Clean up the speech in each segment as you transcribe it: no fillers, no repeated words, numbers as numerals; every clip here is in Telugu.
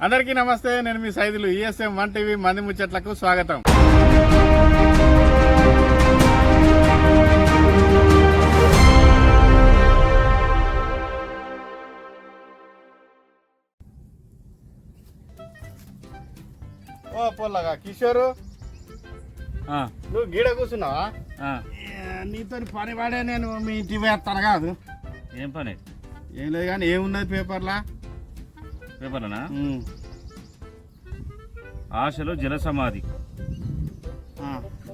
అందరికీ నమస్తే. నేను మీ సైదులు. ఈఎస్ఎం 1 టీవీ మంది ముచ్చట్లకు స్వాగతం. ఓ పొల్లగా కిషోరు, నువ్వు గీడ కూర్చున్నావా? నీతో పని పడే నేను మీ ఇంటికి వేస్తాను కాదు. ఏం పని? ఏం లేదు కానీ ఏమున్నది పేపర్లా? పేపర్లనా? ఆశలో జలసమాధి.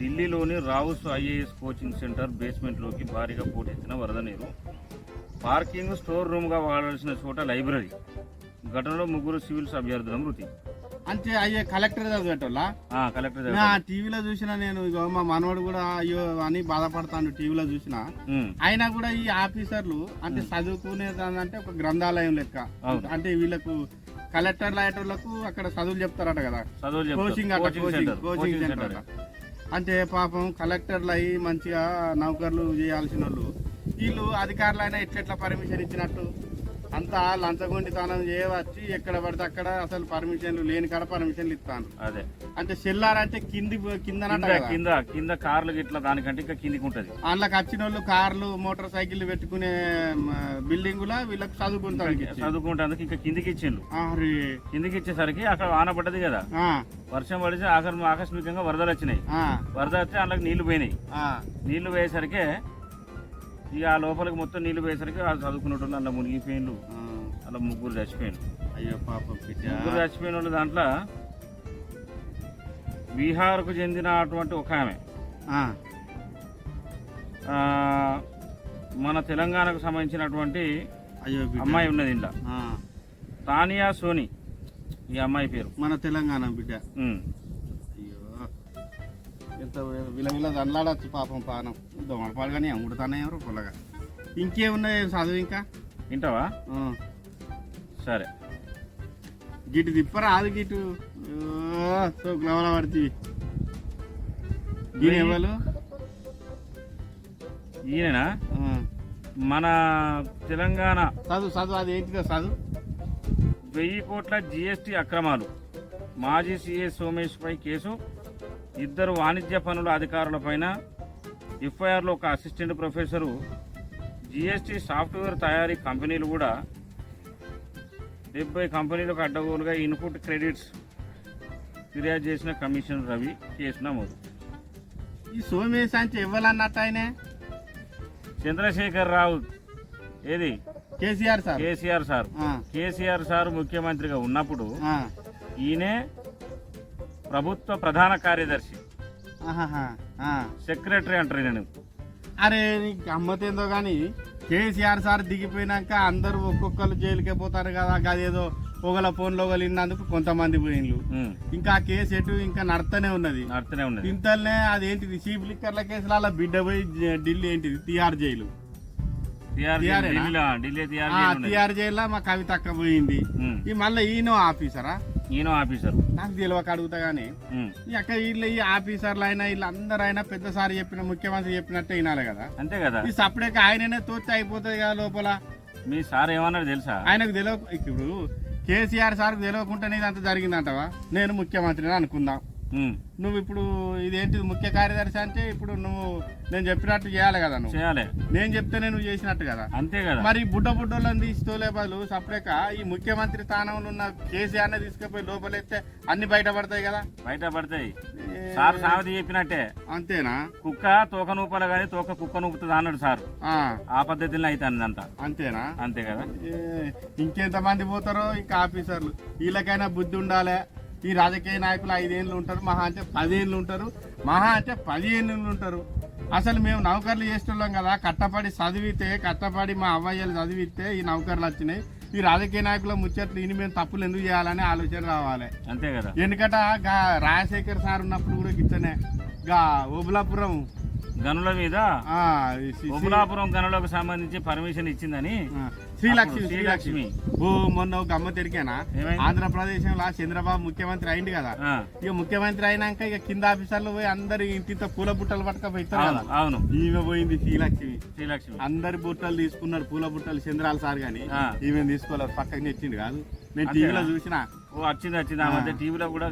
ఢిల్లీలోని రావుస్ ఐఏఎస్ కోచింగ్ సెంటర్ బేస్మెంట్లోకి భారీగా పోటెత్తిన వరద నీరు. పార్కింగ్, స్టోర్ రూమ్గా వాడాల్సిన చోట లైబ్రరీ. ఘటనలో 3 సివిల్స్ అభ్యర్థుల మృతి. అంటే అయ్యే కలెక్టర్ చదివేటోళ్ళ? కలెక్టర్ టీవీలో చూసినా నేను. ఇగో మా మనవడు కూడా అయ్యో అని బాధపడతాను టీవీలో చూసిన. అయినా కూడా ఈ ఆఫీసర్లు అంటే చదువుకునేదంటే ఒక గ్రంథాలయం లెక్క. అంటే వీళ్ళకు కలెక్టర్లు అయ్యేటోళ్లకు అక్కడ చదువులు చెప్తారట కదా, కోచింగ్ సెంటర్. అంటే పాపం కలెక్టర్లు అయ్యి మంచిగా నౌకర్లు చేయాల్సిన వాళ్ళు వీళ్ళు అధికారులు అయినా ఎట్లెట్లా పర్మిషన్ ఇచ్చినట్టు? అంతా లంచగొండితనం చేయవచ్చి ఎక్కడ పడితే అక్కడ అసలు పర్మిషన్లు లేని కాడ పర్మిషన్లు ఇస్తాను. అదే అంటే చెల్లారంటే కింద కార్లు ఇట్లా దానికంటే ఇంకా కిందికి ఉంటది. అందులోకి వచ్చిన వాళ్ళు కార్లు మోటార్ సైకిల్ పెట్టుకునే బిల్డింగులా వీళ్ళకి చదువుకుంటానికి ఇంకా కిందికి ఇచ్చిండ్రు. కిందికి ఇచ్చేసరికి అక్కడ వాన పడ్డది కదా, వర్షం పడితే ఆకస్మికంగా వరదలు వచ్చినాయి. వరద వస్తే అందులోకి నీళ్లు పోయినాయి. నీళ్లు పోయేసరికి ఇక ఆ లోపలికి మొత్తం నీళ్లు పోయేసరికి వాళ్ళు చదువుకున్నట్టు అలా మునిగిపోయిండ్రు. అలా 3 చచ్చిపోయిండ్రు. అయ్యో పాపం. 3 చచ్చిపోయిన వాళ్ళు దాంట్లో బీహార్కు చెందిన అటువంటి ఒక ఆమె, మన తెలంగాణకు సంబంధించినటువంటి అమ్మాయి ఉన్నది ఇంట్లో, తానియా సోని ఈ అమ్మాయి పేరు. మన తెలంగాణ బిడ్డ. ఎంత విలవిల దండలాడచ్చు పాపం. పానం దొంగపాడు కానీ అమ్ముడుతానే ఎవరు పొలగా. ఇంకేమున్నాయి చదువు? ఇంకా వింటావా? సరే, గిటు తిప్పరా అది గిటు గ్లవల పడుతుంది. ఎవరు ఈయన? మన తెలంగాణ చదువు అది ఏంటిదో చదువు. 1000 కోట్ల జిఎస్టీ అక్రమాలు. మాజీ సిఎస్ సోమేష్ పై కేసు. 2 వాణిజ్య పనుల అధికారులపైన ఎఫ్ఐఆర్లో ఒక అసిస్టెంట్ ప్రొఫెసరు. జిఎస్టీ సాఫ్ట్వేర్ తయారీ కంపెనీలు కూడా 70 కంపెనీలకు అడ్డగోలుగా ఇన్పుట్ క్రెడిట్స్ ఫిర్యాదు చేసిన కమిషనర్ రవి. కేసు నమోదు. ఈ సోమేష్ అంటే ఇవ్వాలన్నట్టు ఆయన చంద్రశేఖర్ రావు. ఏది? కేసీఆర్ సార్. కేసీఆర్ సార్ ముఖ్యమంత్రిగా ఉన్నప్పుడు ఈయనే ప్రభుత్వ ప్రధాన కార్యదర్శి, సెక్రటరీ అంటారు నేను. అరే నీకు గమ్మతేందో కానీ కేసీఆర్ సార్ దిగిపోయినాక అందరూ ఒక్కొక్కరు జైలుకే పోతారు కదా. అదేదో ఒకళ్ళ ఫోన్లో వెళ్ళినందుకు కొంతమంది పోయిన్లు. ఇంకా ఆ కేసు ఎటు ఇంకా నడుతూనే ఉన్నది. ఇంతలోనే అదేంటిది చీఫ్ లిక్కర్ల కేసులో అలా బిడ్డ పోయి ఢిల్లీ ఏంటిది తిహార్ జైలు. తిహార్ జైల్లో మా కవిత అక్క పోయింది. ఈ మళ్ళీ ఈయన ఆఫీసరా? నాకు తెలియక అడుగుతా గానీ అక్కడ వీళ్ళు ఈ ఆఫీసర్లు అయినా వీళ్ళందరూ అయినా పెద్ద సారి చెప్పిన ముఖ్యమంత్రి చెప్పినట్టే వినాలి కదా. అంతే కదా. ఈ సపరేట్ ఆయననే తోచి అయిపోతుంది కదా లోపల. మీ సార్ ఏమన్నాడు తెలుసా? ఆయనకు తెలియ. ఇప్పుడు కేసీఆర్ సార్కు తెలియకుండానే ఇదంతా జరిగిందంటవా? నేను ముఖ్యమంత్రిని అనుకుందాం. నువ్వు ఇప్పుడు ఇదేంటి ముఖ్య కార్యదర్శి అంటే ఇప్పుడు నువ్వు నేను చెప్పినట్టు చేయాలి కదా. నువ్వు చేయాలి. నేను చెప్తేనే నువ్వు చేసినట్టు కదా. అంతే కదా. మరి బుడ్డోళ్ళని తీసుకోలే బదులు సపరేక ఈ ముఖ్యమంత్రి స్థానంలో ఉన్న కేసీఆర్ తీసుకుపోయి లోపలెత్తే అన్ని బయటపడతాయి కదా. బయటపడతాయి. సార్ సావతి చెప్పినట్టే. అంతేనా? కుక్క తోక నూపాలి కానీ తోక కుక్క నూపుతుంది అన్నాడు సార్. ఆ పద్ధతిలో అయితే అంతా. అంతేనా? అంతే కదా. ఇంకెంతమంది పోతారో ఇంకా ఆఫీసర్లు. వీళ్ళకైనా బుద్ధి ఉండాలి. ఈ రాజకీయ నాయకులు 5 ఏళ్ళు ఉంటారు, మహా అంటే 10 ఏళ్ళు ఉంటారు, మహా అంటే 15 ఏళ్ళు ఉంటారు. అసలు మేము నౌకర్లు చేస్తున్నాం కదా. కట్టపడి మా అవ్వయ్యలు చదివితే ఈ నౌకర్లు వచ్చినాయి. ఈ రాజకీయ నాయకుల ముచ్చట్లు ఇని మేము తప్పులు ఎందుకు చేయాలని ఆలోచన రావాలి. అంతే కదా. ఎందుకట రాజశేఖర్ సార్ ఉన్నప్పుడు కూడా గిట్టనే ఓబులాపురం గనుల మీద ఓబులాపురం గనులకు సంబంధించి పర్మిషన్ ఇచ్చిందని శ్రీలక్ష్మి. మొన్న గమ్మత్ ఎరికేనా? ఆంధ్రప్రదేశ్ లో చంద్రబాబు ముఖ్యమంత్రి అయింది కదా. ఇక ముఖ్యమంత్రి అయినాక ఇక కింద ఆఫీసర్లు పోయి అందరు ఇంత పూల బుట్టలు పట్టుకపోతారు కదా. అవును. ఈమె పోయింది శ్రీలక్ష్మి. అందరి బుట్టలు తీసుకున్నారు, పూల బుట్టలు. చంద్రాల సార్ గాని ఈమె తీసుకోలేదు, పక్కకి నెచ్చింది కాదు. నేను టీవీలో చూసిన. ఓ వచ్చింది ఆ మధ్య టీవీలో కూడా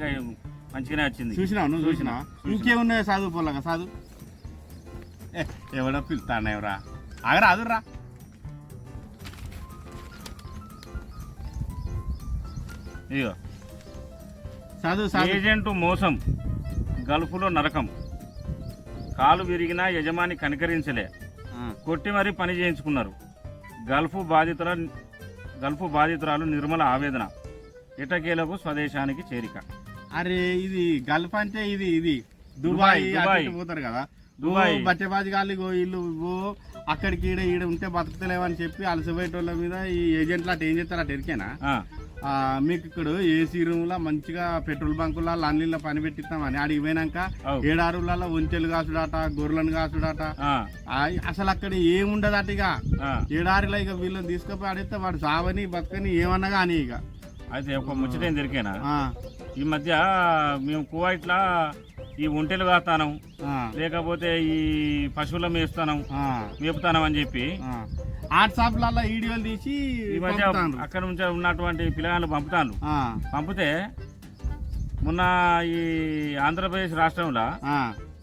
మంచిగానే వచ్చింది. చూసినావు నువ్వు చూసినావు? ఇంకేమున్నాయో చదువు పొల్లగా చదువు. ఎవడో పిలుతాను ఎవరా ఆగరా అదురా. ఇగో చదువు ఏజెంట్ మోసం, గల్ఫ్లో నరకం, కాలు విరిగినా యజమాని కనికరించలే, కొట్టి మరీ పని చేయించుకున్నారు. గల్ఫ్ బాధితురాలు నిర్మల ఆవేదన, ఇటకేలకు స్వదేశానికి చేరిక. అరే ఇది గల్ఫ్ అంటే ఇది దుబాయ్ పోతారు కదా, దుబాయ్ బట్టెబాజీ గాలి ఇల్లు అక్కడికి ఈడ ఉంటే బతుకుతలేవని చెప్పి అలసిపోయేటోళ్ళ మీద ఈ ఏజెంట్లు అటు ఏం చేస్తారు అటు ఎరికేనా? మీకు ఇక్కడ ఏసీ రూమ్ లా మంచిగా పెట్రోల్ బంకుల లండ్లీలో పని పెట్టిస్తామని అడిగి పోయినాక 7 రోజులలో ఒంటెలు కాసుడాట, గొర్రెలను కాసుడాట, అసలు అక్కడ ఏముండదట. ఇక 7 ఇక వీళ్ళని తీసుకుపోయి అడిగితే వాడు సావని బతుకని ఏమన్నా కానీ ఇక. అయితే ఒక ముచ్చటేం దొరికేనా, ఈ మధ్య మేము కువైట్లా ఈ ఒంటెలు కాస్తాను లేకపోతే ఈ పశువుల మేపుతానం అని చెప్పి వాట్సాప్లలో వీడియోలు తీసి ఈ మధ్య అక్కడ నుంచి ఉన్నటువంటి పిల్లగాళ్ళు పంపితే మొన్న ఈ ఆంధ్రప్రదేశ్ రాష్ట్రంలో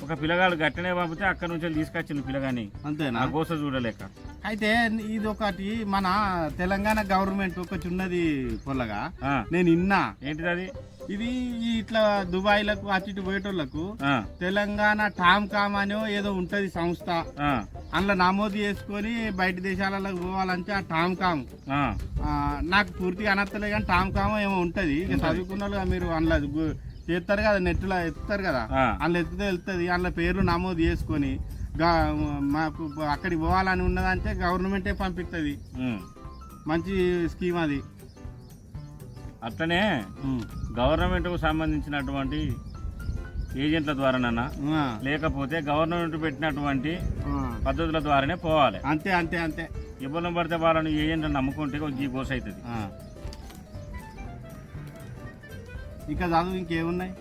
ఒక పిల్లగాడు గట్టనే పంపితే అక్కడ నుంచి తీసుకొచ్చింది పిల్లగాని. అంతేనా? గోస చూడలేక. అయితే ఇది ఒకటి మన తెలంగాణ గవర్నమెంట్ ఒక చిన్నది పొల్లగా నేను విన్నా. ఏంటిది అది? ఇది ఇట్లా దుబాయ్లకు అటు ఇటు పోయేటోళ్లకు తెలంగాణ టామ్ కామ్ అనో ఏదో ఉంటది సంస్థ, అందులో నమోదు చేసుకొని బయట దేశాలకు పోవాలంటే ఆ టామ్ కామ్ నాకు పూర్తిగా అనత్తలే కానీ టామ్ కామ్ ఏమో ఉంటది. ఇక చదువుకున్న వాళ్ళు మీరు అందులో చేస్తారు కదా, నెట్లో ఎత్తుతారు కదా, అందులో ఎత్తుతే వెళ్తుంది. అందులో పేర్లు నమోదు చేసుకొని మాకు అక్కడికి పోవాలని ఉన్నదంటే గవర్నమెంటే పంపిస్తుంది. మంచి స్కీమ్ అది. అట్లనే గవర్నమెంట్ కు సంబంధించినటువంటి ఏజెంట్ల ద్వారానన్నా లేకపోతే గవర్నమెంట్ పెట్టినటువంటి పద్ధతుల ద్వారానే పోవాలి. అంతే అంతే అంతే. ఇబ్బంది పడితే వాళ్ళని ఏజెంట్ నమ్ముకుంటే ఈ గోస అవుతుంది. ఇంకా చదువు ఇంకేమున్నాయి?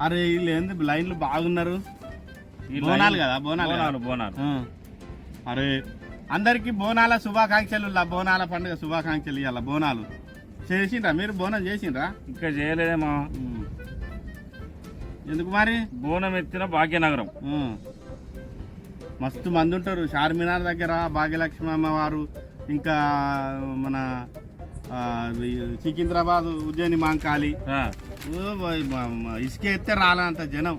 అరే వీళ్ళు ఏంది లైన్లు బాగున్నారు. బోనాలు కదా, బోనాలు. అరే అందరికి బోనాల శుభాకాంక్షలు, బోనాల పండుగ శుభాకాంక్షలు. ఇవాళ బోనాలు చేసిండ్రా మీరు? బోనం చేసిండ్రా? ఇంకా చేయలేదేమో. ఎందుకు మరి? బోనం ఎత్తిన భాగ్యనగరం మస్తు మంది ఉంటారు. చార్మినార్ దగ్గర భాగ్యలక్ష్మి అమ్మవారు, ఇంకా మన సికింద్రాబాద్ ఉజ్జయిని మాంకాళి, ఇసుక ఎత్తే రాలంత జనం.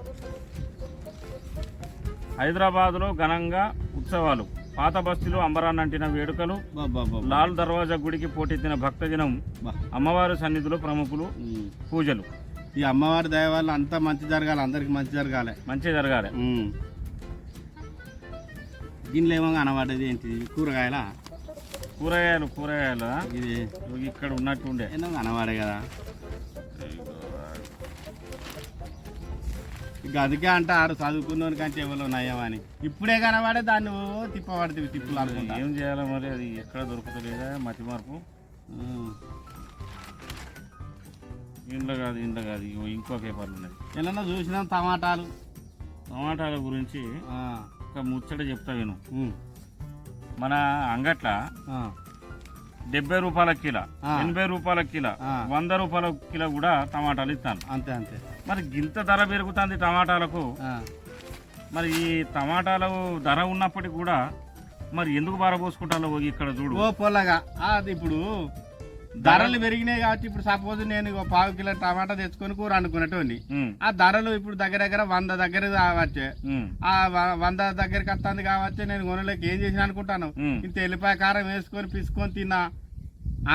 హైదరాబాద్లో ఘనంగా ఉత్సవాలు, పాత బస్తీలో అంబరాన్నంటిన వేడుకలు, లాల్ దర్వాజా గుడికి పోటెత్తిన భక్తజనం, అమ్మవారి సన్నిధిలో ప్రముఖులు పూజలు. ఈ అమ్మవారి దయ వల్ల అంతా మంచి జరగాలి, అందరికి మంచి జరగాలి. దీనిలో ఏమో అనబడ్డది ఏంటి? కూరగాయలు ఇది ఇక్కడ ఉన్నట్టు ఉండే ఏమో అనవాడే కదా. ఇక అందుకే అంటారు చదువుకున్న కంటే ఎవరో నయమని. ఇప్పుడే కనబడే దాన్ని తిప్పబడుతుంది, తిప్పులు అనుకుంటా. ఏం చేయాలి మరి? అది ఎక్కడ దొరుకుతలేదా మతి మార్పు? ఇంట్లో కాదు ఇంకో పేపర్లు ఉన్నది. ఏమన్నా చూసినాం టమాటాల గురించి ఒక ముచ్చట చెప్తా విను. మన అంగట్ల 70 రూపాయల కిలో, 80 రూపాయల కిలో, 100 రూపాయల కిలో కూడా టమాటాలు ఇస్తాను. అంతే అంతే. మరి గింత ధర పెరుగుతుంది టమాటాలకు. మరి ఈ టమాటాలు ధర ఉన్నప్పటికీ కూడా మరి ఎందుకు బారపోసుకుంటాలో ఇక్కడ చూడు. ఓ పొలగా అది ఇప్పుడు ధరలు పెరిగినాయి కాబట్టి ఇప్పుడు సపోజ్ నేను 1/4 కిలో టమాటా తెచ్చుకొని కూర అనుకునేటోని, ఆ ధరలు ఇప్పుడు దగ్గర 100 దగ్గర కావచ్చు. ఆ 100 దగ్గరికి వస్తుంది కావచ్చు. నేను కొనలేక ఏం చేసిన అనుకుంటాను, ఇంత ఎల్లిపాయ కారం వేసుకొని పిసుకొని తిన్నా.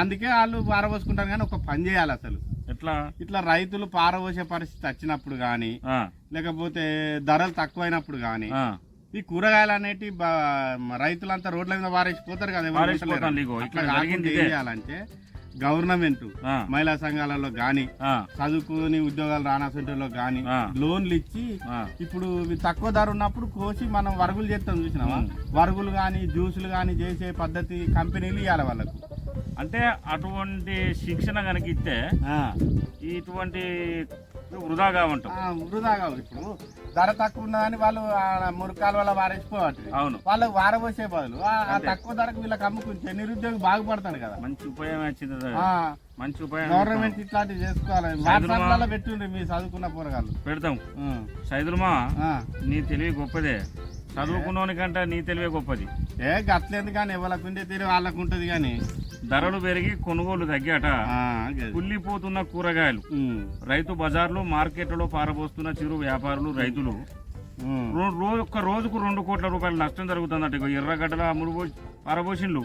అందుకే వాళ్ళు పారబోసుకుంటారు. కానీ ఒక పని చేయాలి అసలు. ఇట్లా రైతులు పారబోసే పరిస్థితి వచ్చినప్పుడు గాని, లేకపోతే ధరలు తక్కువైనప్పుడు గాని, ఈ కూరగాయలు అనేటి రైతులంతా రోడ్ల మీద పారేసిపోతారు కదా. ఏం చేయాలంటే గవర్నమెంట్ మహిళా సంఘాలలో గాని, చదువుకుని ఉద్యోగాలు రానసంటలో గాని లోన్లు ఇచ్చి, ఇప్పుడు తక్కువ ధర ఉన్నప్పుడు కోసి మనం వరుగులు చేస్తాం చూసినావా, వరుగులు గాని జ్యూసులు గాని చేసే పద్ధతి కంపెనీలు ఇవ్వాలి వాళ్ళకు. అంటే అటువంటి శిక్షణ కనుక ఇస్తే ఇటువంటి వృధాగా ఉంటాం. వృధాగా ఇప్పుడు ధర తక్కువ ఉన్నదని వాళ్ళు మురకాల వల్ల వారేసిపోవాలి. అవును, వాళ్ళకి వారబోసే బదులు ఆ తక్కువ ధరకు వీళ్ళకి అమ్ముకుంటే నిరుద్యోగి బాగుపడతాడు కదా. మంచి ఉపయోగం వచ్చింది, మంచి ఉపయోగం. గవర్నమెంట్ ఇట్లాంటివి చేసుకోవాలి. వాట్సాప్లలో పెట్టుండ్రి మీ చదువుకున్న పోరగాళ్ళు. పెడతాం. సైదులమా నీ తెలివి గొప్పదే, చదువుకున్నోనికంటే నీ తెలివే గొప్పది. గట్లేదు కానీ ఎవరికి ఉండే తీరు వాళ్ళకు ఉంటది. కానీ ధరలు పెరిగి కొనుగోలు తగ్గాట, కుళ్ళిపోతున్న కూరగాయలు, రైతు బజార్లు మార్కెట్లలో పారబోస్తున్న చిరు వ్యాపారులు, రైతులు ఒక్క రోజుకు 2 కోట్ల రూపాయల నష్టం జరుగుతుందట. ఎర్రగడ్డల అమ్ముడు పారబోషన్లు,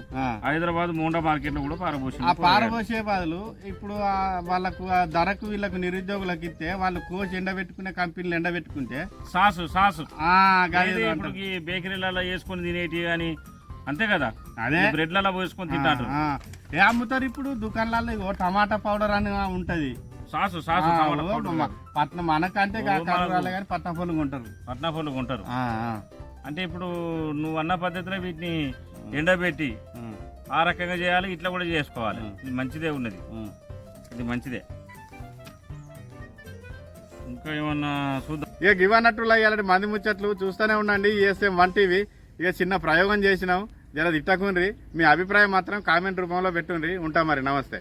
హైదరాబాద్ మోండా మార్కెట్ లో కూడా పారబోషన్లు. పారబోసే బదులు ఇప్పుడు వాళ్ళకు ధరకు వీళ్ళకు నిరుద్యోగులకు ఇస్తే వాళ్ళు కోసి ఎండబెట్టుకునే కంపెనీలు ఎండబెట్టుకుంటే సాసు ఇప్పుడు బేకరీలలో వేసుకొని తినేటి అని అంతే కదా. అదే బ్రెడ్లలో పోసుకొని తింటారు. అమ్ముతారు ఇప్పుడు దుకాణాలలో. టమాటా పౌడర్ అని ఉంటది, సాసు పట్నం మనకంటే కానీ పట్నం ఫోన్లు కొంటారు. అంటే ఇప్పుడు నువ్వు అన్న పద్ధతిలో వీటిని ఎండబెట్టి ఆ రకంగా చేయాలి, ఇట్లా కూడా చేసుకోవాలి. ఇది మంచిదే ఉన్నది, ఇది మంచిదే. ఇంకా ఏమన్నా చూద్దాం. ఇక ఇవన్నట్టు ఇలాంటి మంది ముచ్చట్లు చూస్తూనే ఉండండి. ESM 1 TV. ఇక చిన్న ప్రయోగం చేసినాం, జర తిట్టకుండ్రి. మీ అభిప్రాయం మాత్రం కామెంట్ రూపంలో పెట్టుండ్రి. ఉంటాం మరి, నమస్తే.